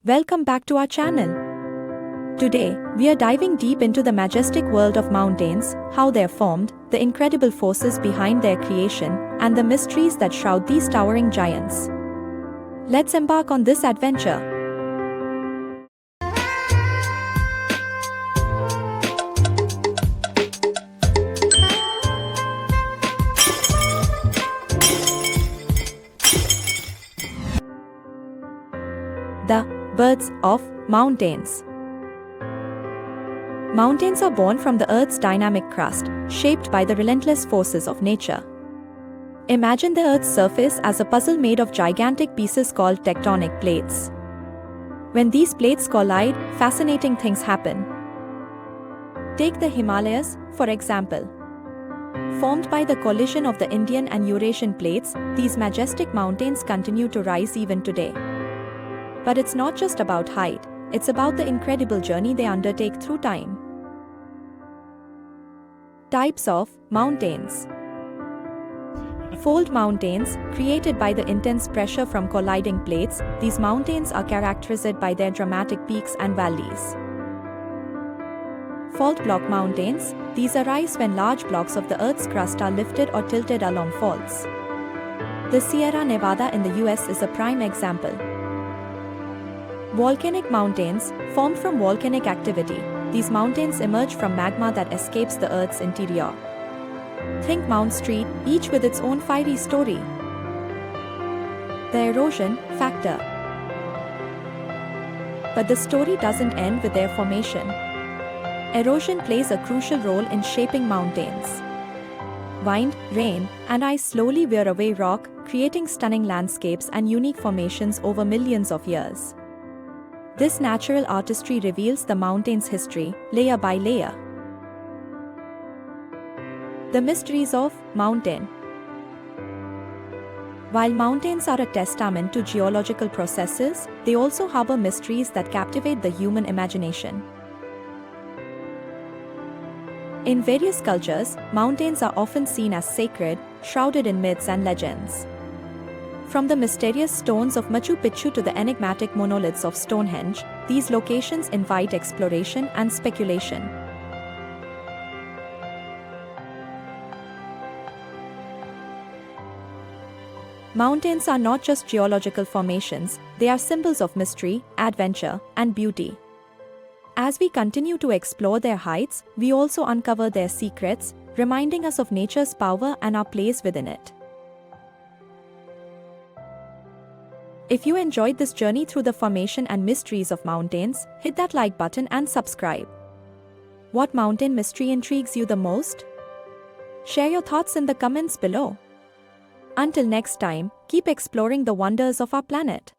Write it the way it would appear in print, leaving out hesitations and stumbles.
Welcome back to our channel. Today, we are diving deep into the majestic world of mountains, how they're formed, the incredible forces behind their creation, and the mysteries that shroud these towering giants. Let's embark on this adventure. The births of mountains. Mountains are born from the Earth's dynamic crust, shaped by the relentless forces of nature. Imagine the Earth's surface as a puzzle made of gigantic pieces called tectonic plates. When these plates collide, fascinating things happen. Take the Himalayas, for example. Formed by the collision of the Indian and Eurasian plates, these majestic mountains continue to rise even today. But it's not just about height, it's about the incredible journey they undertake through time. Types of mountains. Fold mountains, created by the intense pressure from colliding plates, these mountains are characterized by their dramatic peaks and valleys. Fault block mountains, these arise when large blocks of the Earth's crust are lifted or tilted along faults. The Sierra Nevada in the US is a prime example. Volcanic mountains, formed from volcanic activity, these mountains emerge from magma that escapes the Earth's interior. Think Mount Street, each with its own fiery story. The erosion factor. But the story doesn't end with their formation. Erosion plays a crucial role in shaping mountains. Wind, rain, and ice slowly wear away rock, creating stunning landscapes and unique formations over millions of years. This natural artistry reveals the mountain's history, layer by layer. The mysteries of mountain. While mountains are a testament to geological processes, they also harbor mysteries that captivate the human imagination. In various cultures, mountains are often seen as sacred, shrouded in myths and legends. From the mysterious stones of Machu Picchu to the enigmatic monoliths of Stonehenge, these locations invite exploration and speculation. Mountains are not just geological formations, they are symbols of mystery, adventure, and beauty. As we continue to explore their heights, we also uncover their secrets, reminding us of nature's power and our place within it. If you enjoyed this journey through the formation and mysteries of mountains, hit that like button and subscribe. What mountain mystery intrigues you the most? Share your thoughts in the comments below. Until next time, keep exploring the wonders of our planet.